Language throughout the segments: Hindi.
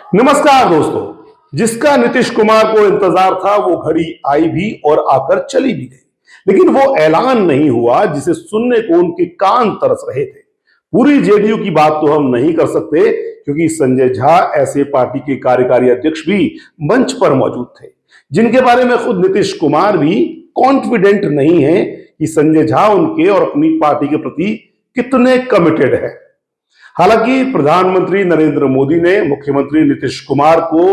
नमस्कार दोस्तों। जिसका नीतीश कुमार को इंतजार था वो घड़ी आई भी और आकर चली भी गई, लेकिन वो ऐलान नहीं हुआ जिसे सुनने को उनके कान तरस रहे थे। पूरी जेडीयू की बात तो हम नहीं कर सकते क्योंकि संजय झा ऐसे पार्टी के कार्यकारी अध्यक्ष भी मंच पर मौजूद थे जिनके बारे में खुद नीतीश कुमार भी कॉन्फिडेंट नहीं है कि संजय झा उनके और अपनी पार्टी के प्रति कितने कमिटेड है। हालांकि प्रधानमंत्री नरेंद्र मोदी ने मुख्यमंत्री नीतीश कुमार को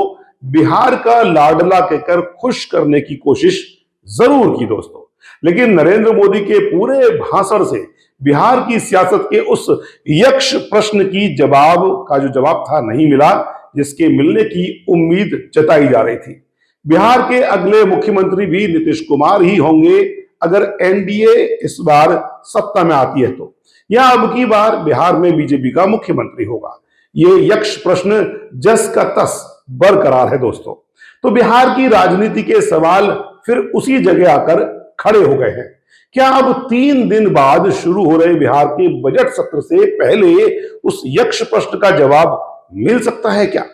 बिहार का लाडला कहकर खुश करने की कोशिश जरूर की दोस्तों, लेकिन नरेंद्र मोदी के पूरे भाषण से बिहार की सियासत के उस यक्ष प्रश्न की जवाब था नहीं मिला जिसके मिलने की उम्मीद जताई जा रही थी। बिहार के अगले मुख्यमंत्री भी नीतीश कुमार ही होंगे अगर एनडीए इस बार सत्ता में आती है तो, या अब की बार बिहार में बीजेपी का मुख्यमंत्री होगा। ये यक्ष प्रश्न जस का तस बरकरार है दोस्तों। तो बिहार की राजनीति के सवाल फिर उसी जगह आकर खड़े हो गए हैं। क्या अब 3 दिन बाद शुरू हो रहे बिहार के बजट सत्र से पहले उस यक्ष प्रश्न का जवाब मिल सकता है क्या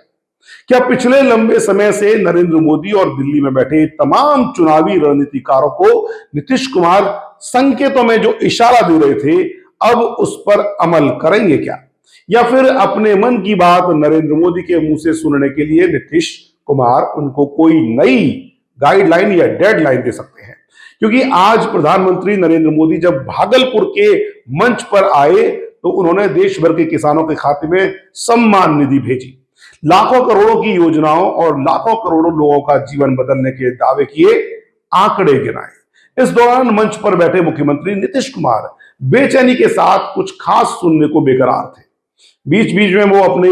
पिछले लंबे समय से नरेंद्र मोदी और दिल्ली में बैठे तमाम चुनावी रणनीतिकारों को नीतीश कुमार संकेतों में जो इशारा दे रहे थे अब उस पर अमल करेंगे क्या, या फिर अपने मन की बात नरेंद्र मोदी के मुंह से सुनने के लिए नीतीश कुमार उनको कोई नई गाइडलाइन या डेडलाइन दे सकते हैं। क्योंकि आज प्रधानमंत्री नरेंद्र मोदी जब भागलपुर के मंच पर आए तो उन्होंने देश भर के किसानों के खाते में सम्मान निधि भेजी, लाखों करोड़ों की योजनाओं और लाखों करोड़ों लोगों का जीवन बदलने के दावे किए, आंकड़े गिनाए। इस दौरान मंच पर बैठे मुख्यमंत्री नीतीश कुमार बेचैनी के साथ कुछ खास सुनने को बेकरार थे। बीच बीच में वो अपने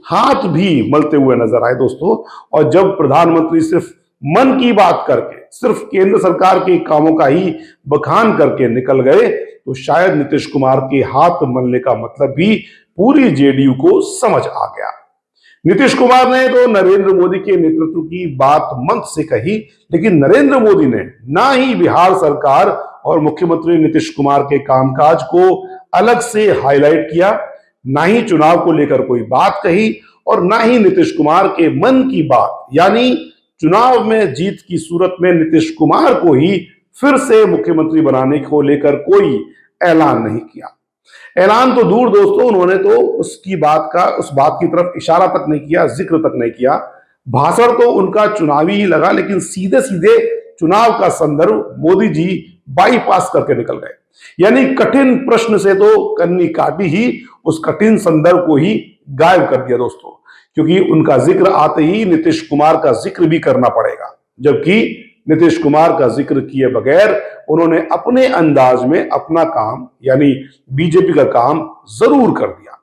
हाथ भी मलते हुए नजर आए दोस्तों। और जब प्रधानमंत्री सिर्फ मन की बात करके, सिर्फ केंद्र सरकार के कामों का ही बखान करके निकल गए तो शायद नीतीश कुमार के हाथ मलने का मतलब भी पूरी जेडीयू को समझ आ गया। नीतीश कुमार ने तो नरेंद्र मोदी के नेतृत्व की बात मंच से कही, लेकिन नरेंद्र मोदी ने ना ही बिहार सरकार और मुख्यमंत्री नीतीश कुमार के कामकाज को अलग से हाईलाइट किया, ना ही चुनाव को लेकर कोई बात कही और ना ही नीतीश कुमार के मन की बात यानी चुनाव में जीत की सूरत में नीतीश कुमार को ही फिर से मुख्यमंत्री बनाने को लेकर कोई ऐलान नहीं किया। ऐलान तो दूर दोस्तों, उन्होंने तो उस बात की तरफ इशारा तक नहीं किया, जिक्र तक नहीं किया। भाषण तो उनका चुनावी ही लगा, लेकिन सीधे सीधे चुनाव का संदर्भ मोदी जी बाईपास करके निकल गए। यानी कठिन प्रश्न से तो कन्नी काटी ही उस कठिन संदर्भ को ही गायब कर दिया दोस्तों, क्योंकि उनका जिक्र आते ही नीतीश कुमार का जिक्र भी करना पड़ेगा, जबकि नीतीश कुमार का जिक्र किए बगैर उन्होंने अपने अंदाज में अपना काम यानी बीजेपी का काम जरूर कर दिया।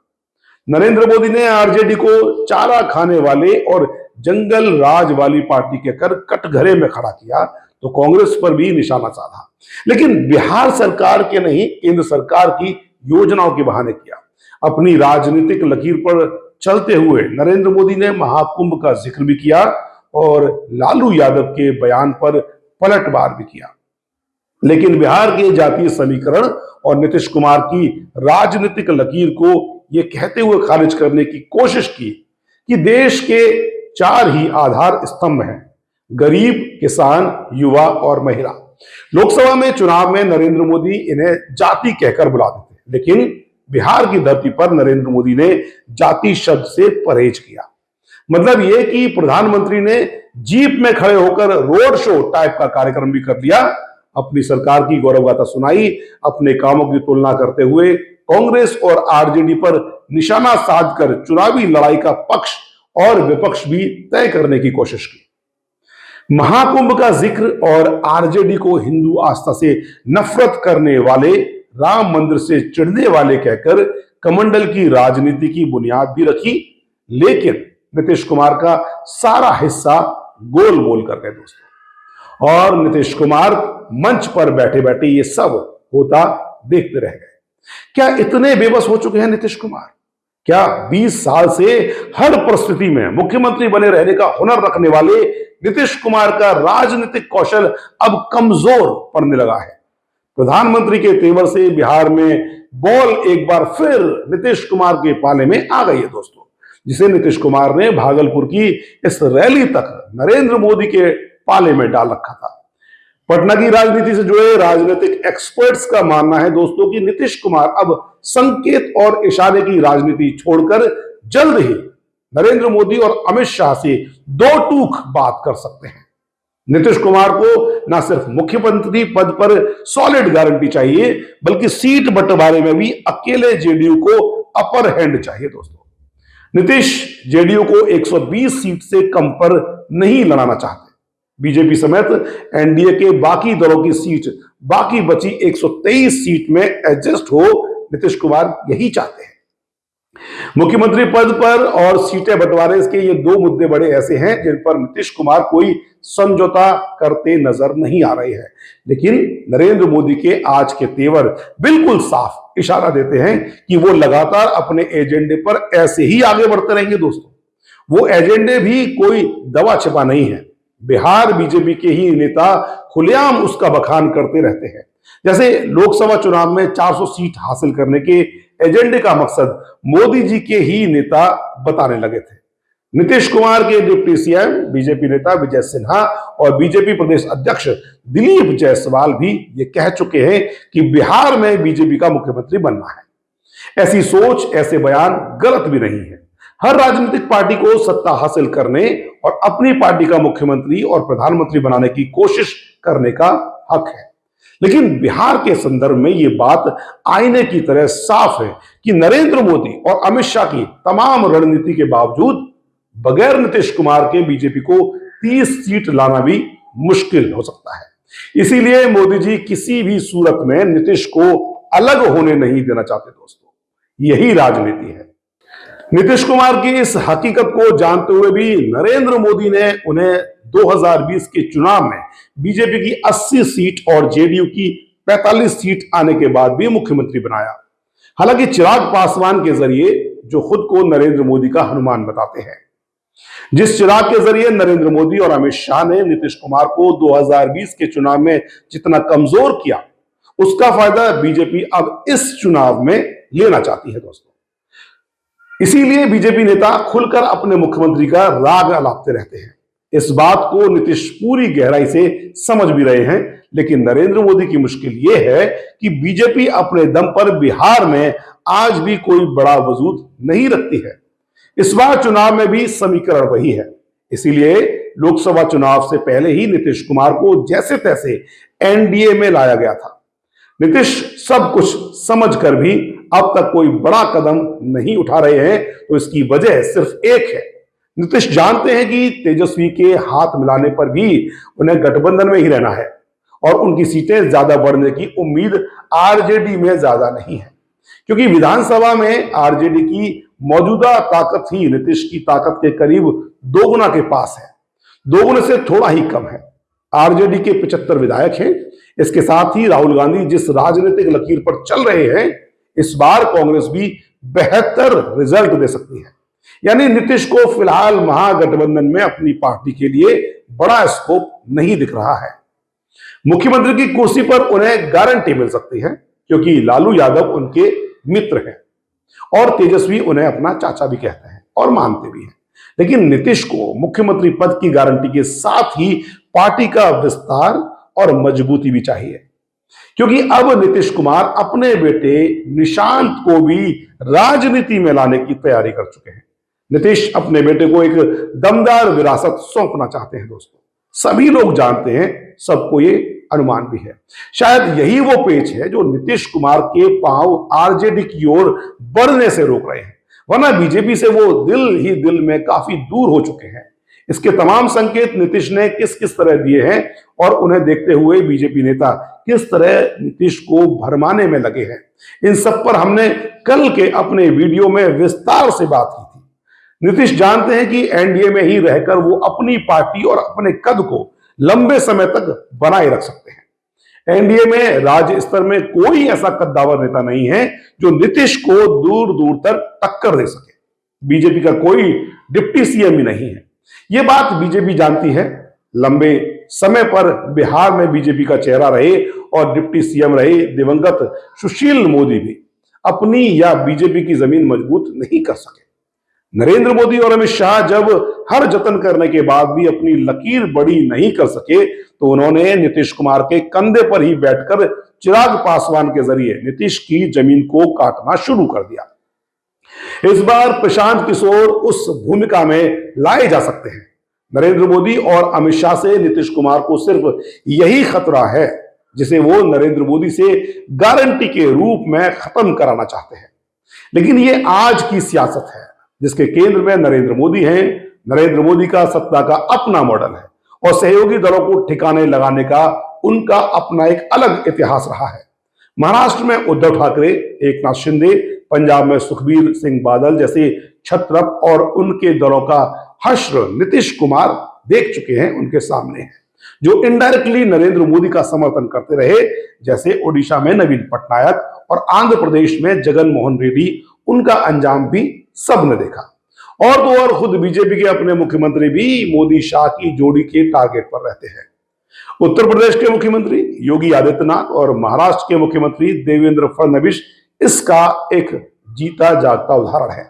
नरेंद्र मोदी ने आरजेडी को चारा खाने वाले और जंगल राज वाली पार्टी कहकर कटघरे में खड़ा किया तो कांग्रेस पर भी निशाना साधा, लेकिन बिहार सरकार के नहीं केंद्र सरकार की योजनाओं के बहाने किया। अपनी राजनीतिक लकीर पर चलते हुए नरेंद्र मोदी ने महाकुंभ का जिक्र भी किया और लालू यादव के बयान पर पलटवार भी किया, लेकिन बिहार के जातीय समीकरण और नीतीश कुमार की राजनीतिक लकीर को यह कहते हुए खारिज करने की कोशिश की कि देश के 4 ही आधार स्तंभ हैं: गरीब, किसान, युवा और महिला। लोकसभा में चुनाव में नरेंद्र मोदी इन्हें जाति कहकर बुलाते थे, लेकिन बिहार की धरती पर नरेंद्र मोदी ने जाति शब्द से परहेज किया। मतलब यह कि प्रधानमंत्री ने जीप में खड़े होकर रोड शो टाइप का कार्यक्रम भी कर दिया, अपनी सरकार की गौरवगाथा सुनाई, अपने कामों की तुलना करते हुए कांग्रेस और आरजेडी पर निशाना साधकर चुनावी लड़ाई का पक्ष और विपक्ष भी तय करने की कोशिश की। महाकुंभ का जिक्र और आरजेडी को हिंदू आस्था से नफरत करने वाले, राम मंदिर से चिढ़ने वाले कहकर कमंडल की राजनीति की बुनियाद भी रखी, लेकिन नीतीश कुमार का सारा हिस्सा गोल मोल कर गए दोस्तों। और नीतीश कुमार मंच पर बैठे बैठे ये सब होता देखते रह गए। क्या इतने बेबस हो चुके हैं नीतीश कुमार? क्या 20 साल से हर परिस्थिति में मुख्यमंत्री बने रहने का हुनर रखने वाले नीतीश कुमार का राजनीतिक कौशल अब कमजोर पड़ने लगा है? प्रधानमंत्री के तेवर से बिहार में बॉल एक बार फिर नीतीश कुमार के पाले में आ गई है दोस्तों। जिसे नीतीश कुमार ने भागलपुर की इस रैली तक नरेंद्र मोदी के पाले में डाल रखा था। पटना की राजनीति से जुड़े राजनीतिक एक्सपर्ट्स का मानना है दोस्तों कि नीतीश कुमार अब संकेत और इशारे की राजनीति छोड़कर जल्द ही नरेंद्र मोदी और अमित शाह से दो टूक बात कर सकते हैं। नीतीश कुमार को न सिर्फ मुख्यमंत्री पद पर सॉलिड गारंटी चाहिए, बल्कि सीट बंटवारे में भी अकेले जेडीयू को अपर हैंड चाहिए दोस्तों। नीतीश जेडीयू को 120 सीट से कम पर नहीं लड़ाना चाहते। बीजेपी समेत एनडीए के बाकी दलों की सीट बाकी बची 123 सीट में एडजस्ट हो, नीतीश कुमार यही चाहते हैं। मुख्यमंत्री पद पर और सीटें बंटवारे के ये दो मुद्दे बड़े ऐसे हैं जिन पर नीतीश कुमार कोई समझौता करते नजर नहीं आ रहे हैं। लेकिन नरेंद्र मोदी के आज के तेवर बिल्कुल साफ इशारा देते हैं कि वो लगातार अपने एजेंडे पर ऐसे ही आगे बढ़ते रहेंगे दोस्तों। वो एजेंडे भी कोई दवा छिपा नहीं है। बिहार बीजेपी के ही नेता खुलेआम उसका बखान करते रहते हैं। जैसे लोकसभा चुनाव में 400 सीट हासिल करने के एजेंडे का मकसद मोदी जी के ही नेता बताने लगे थे। नीतीश कुमार के डिप्टी सीएम बीजेपी नेता विजय सिन्हा और बीजेपी प्रदेश अध्यक्ष दिलीप जायसवाल भी ये कह चुके हैं कि बिहार में बीजेपी का मुख्यमंत्री बनना है। ऐसी सोच, ऐसे बयान गलत भी नहीं है। हर राजनीतिक पार्टी को सत्ता हासिल करने और अपनी पार्टी का मुख्यमंत्री और प्रधानमंत्री बनाने की कोशिश करने का हक है। लेकिन बिहार के संदर्भ में यह बात आईने की तरह साफ है कि नरेंद्र मोदी और अमित शाह की तमाम रणनीति के बावजूद बगैर नीतीश कुमार के बीजेपी को 30 सीट लाना भी मुश्किल हो सकता है। इसीलिए मोदी जी किसी भी सूरत में नीतीश को अलग होने नहीं देना चाहते दोस्तों। यही राजनीति है। नीतीश कुमार की इस हकीकत को जानते हुए भी नरेंद्र मोदी ने उन्हें 2020 के चुनाव में बीजेपी की 80 सीट और जेडीयू की 45 सीट आने के बाद भी मुख्यमंत्री बनाया। हालांकि चिराग पासवान के जरिए, जो खुद को नरेंद्र मोदी का हनुमान बताते हैं, जिस चिराग के जरिए नरेंद्र मोदी और अमित शाह ने नीतीश कुमार को 2020 के चुनाव में जितना कमजोर किया, उसका फायदा बीजेपी अब इस चुनाव में लेना चाहती है दोस्तों। इसीलिए बीजेपी नेता खुलकर अपने मुख्यमंत्री का राग अलापते रहते हैं। इस बात को नीतीश पूरी गहराई से समझ भी रहे हैं, लेकिन नरेंद्र मोदी की मुश्किल यह है कि बीजेपी अपने दम पर बिहार में आज भी कोई बड़ा वजूद नहीं रखती है। इस बार चुनाव में भी समीकरण वही है। इसीलिए लोकसभा चुनाव से पहले ही नीतीश कुमार को जैसे तैसे एनडीए में लाया गया था। नीतीश सब कुछ समझकर भी अब तक कोई बड़ा कदम नहीं उठा रहे हैं, तो इसकी वजह सिर्फ एक है। नीतीश जानते हैं कि तेजस्वी के हाथ मिलाने पर भी उन्हें गठबंधन में ही रहना है और उनकी सीटें ज्यादा बढ़ने की उम्मीद आरजेडी में ज्यादा नहीं है, क्योंकि विधानसभा में आरजेडी की मौजूदा ताकत ही नीतीश की ताकत के करीब दोगुना के पास है। दोगुने से थोड़ा ही कम है। आरजेडी के 75 विधायक हैं। इसके साथ ही राहुल गांधी जिस राजनीतिक लकीर पर चल रहे हैं, इस बार कांग्रेस भी बेहतर रिजल्ट दे सकती है। यानी नीतीश को फिलहाल महागठबंधन में अपनी पार्टी के लिए बड़ा स्कोप नहीं दिख रहा है। मुख्यमंत्री की कुर्सी पर उन्हें गारंटी मिल सकती है, क्योंकि लालू यादव उनके मित्र हैं और तेजस्वी उन्हें अपना चाचा भी कहते हैं और मानते भी हैं। लेकिन नीतीश को मुख्यमंत्री पद की गारंटी के साथ ही पार्टी का विस्तार और मजबूती भी चाहिए, क्योंकि अब नीतीश कुमार अपने बेटे निशांत को भी राजनीति में लाने की तैयारी कर चुके हैं। नीतीश अपने बेटे को एक दमदार विरासत सौंपना चाहते हैं दोस्तों। सभी लोग जानते हैं, सबको ये अनुमान भी है। शायद यही वो पेच है जो नीतीश कुमार के पांव आरजेडी की ओर बढ़ने से रोक रहे हैं, वरना बीजेपी से वो दिल ही दिल में काफी दूर हो चुके हैं। इसके तमाम संकेत नीतीश ने किस किस तरह दिए हैं और उन्हें देखते हुए बीजेपी नेता किस तरह नीतीश को भरमाने में लगे हैं, इन सब पर हमने कल के अपने वीडियो में विस्तार से बात की थी। नीतीश जानते हैं कि एनडीए में ही रहकर वो अपनी पार्टी और अपने कद को लंबे समय तक बनाए रख सकते हैं। एनडीए में राज्य स्तर में कोई ऐसा कद्दावर नेता नहीं है जो नीतीश को दूर दूर तक टक्कर दे सके। बीजेपी का कोई डिप्टी सीएम भी नहीं है। यह बात बीजेपी जानती है। लंबे समय पर बिहार में बीजेपी का चेहरा रहे और डिप्टी सीएम रहे दिवंगत सुशील मोदी भी अपनी या बीजेपी की जमीन मजबूत नहीं कर सके। नरेंद्र मोदी और अमित शाह जब हर जतन करने के बाद भी अपनी लकीर बड़ी नहीं कर सके तो उन्होंने नीतीश कुमार के कंधे पर ही बैठकर चिराग पासवान के जरिए नीतीश की जमीन को काटना शुरू कर दिया। इस बार प्रशांत किशोर उस भूमिका में लाए जा सकते हैं। नरेंद्र मोदी और अमित शाह से नीतीश कुमार को सिर्फ यही खतरा है जिसे वो नरेंद्र मोदी से गारंटी के रूप में खत्म कराना चाहते हैं। लेकिन ये आज की सियासत है जिसके केंद्र में नरेंद्र मोदी हैं। नरेंद्र मोदी का सत्ता का अपना मॉडल है और सहयोगी दलों को ठिकाने लगाने का उनका अपना एक अलग इतिहास रहा है। महाराष्ट्र में उद्धव ठाकरे, एकनाथ शिंदे, पंजाब में सुखबीर सिंह बादल जैसे छत्रप और उनके दलों का हश्र नीतीश कुमार देख चुके हैं, उनके सामने है, जो इनडायरेक्टली नरेंद्र मोदी का समर्थन करते रहे, जैसे ओडिशा में नवीन पटनायक और आंध्र प्रदेश में जगन मोहन रेड्डी। उनका अंजाम भी सबने देखा। और तो और खुद बीजेपी के अपने मुख्यमंत्री भी मोदी शाह की जोड़ी के टारगेट पर रहते हैं। उत्तर प्रदेश के मुख्यमंत्री योगी आदित्यनाथ और महाराष्ट्र के मुख्यमंत्री देवेंद्र फडणवीस इसका एक जीता जागता उदाहरण है।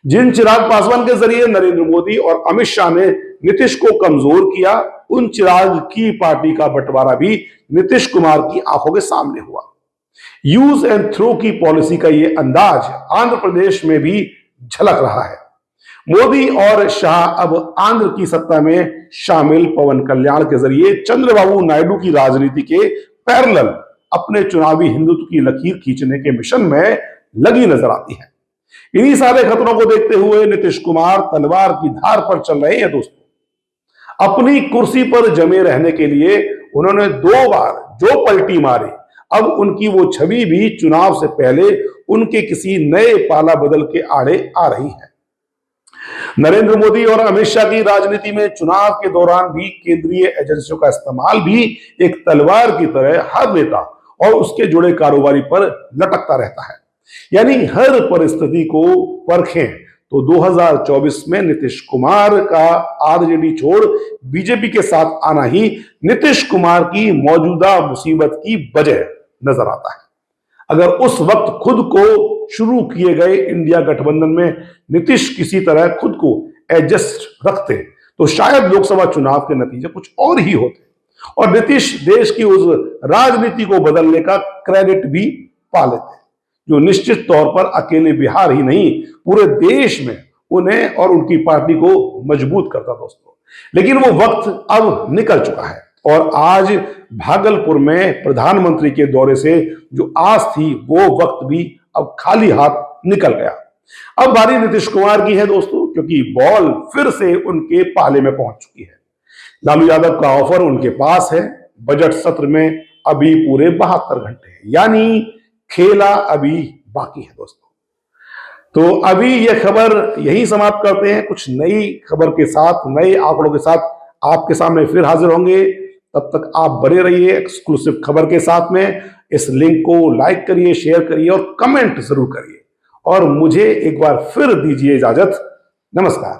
जिन चिराग पासवान के जरिए नरेंद्र मोदी और अमित शाह ने नीतीश को कमजोर किया, उन चिराग की पार्टी का बंटवारा भी नीतीश कुमार की आंखों के सामने हुआ। यूज एंड थ्रो की पॉलिसी का यह अंदाज आंध्र प्रदेश में भी झलक रहा है। मोदी और शाह अब आंध्र की सत्ता में शामिल पवन कल्याण के जरिए चंद्रबाबू नायडू की राजनीति के पैरेलल अपने चुनावी हिंदुत्व की लकीर खींचने के मिशन में लगी नजर आती है। इन्हीं सारे खतरों को देखते हुए नीतीश कुमार तलवार की धार पर चल रहे हैं दोस्तों। अपनी कुर्सी पर जमे रहने के लिए उन्होंने 2 बार जो पलटी मारी, अब उनकी वो छवि भी चुनाव से पहले उनके किसी नए पाला बदल के आड़े आ रही है। नरेंद्र मोदी और अमित शाह की राजनीति में चुनाव के दौरान भी केंद्रीय एजेंसियों का इस्तेमाल भी एक तलवार की तरह हर नेता और उसके जुड़े कारोबारी पर लटकता रहता है। यानी हर परिस्थिति को परखें तो 2024 में नीतीश कुमार का आरजेडी छोड़ बीजेपी के साथ आना ही नीतीश कुमार की मौजूदा मुसीबत की वजह नजर आता है। अगर उस वक्त खुद को शुरू किए गए इंडिया गठबंधन में नीतीश किसी तरह खुद को एडजस्ट रखते तो शायद लोकसभा चुनाव के नतीजे कुछ और ही होते और नीतीश देश की उस राजनीति को बदलने का क्रेडिट भी पा लेते, जो निश्चित तौर पर अकेले बिहार ही नहीं पूरे देश में उन्हें और उनकी पार्टी को मजबूत करता दोस्तों। लेकिन वो वक्त अब निकल चुका है और आज भागलपुर में प्रधानमंत्री के दौरे से जो आस थी वो वक्त भी अब खाली हाथ निकल गया। अब बारी नीतीश कुमार की है दोस्तों, क्योंकि बॉल फिर से उनके पाले में पहुंच चुकी है। लालू यादव का ऑफर उनके पास है। बजट सत्र में अभी पूरे 72 घंटे हैं, यानी खेला अभी बाकी है दोस्तों। तो अभी यह खबर यही समाप्त करते हैं। कुछ नई खबर के साथ, नए आंकड़ों के साथ आपके सामने फिर हाजिर होंगे। तब तक आप बने रहिए एक्सक्लूसिव खबर के साथ में। इस लिंक को लाइक करिए, शेयर करिए और कमेंट जरूर करिए और मुझे एक बार फिर दीजिए इजाजत। नमस्कार।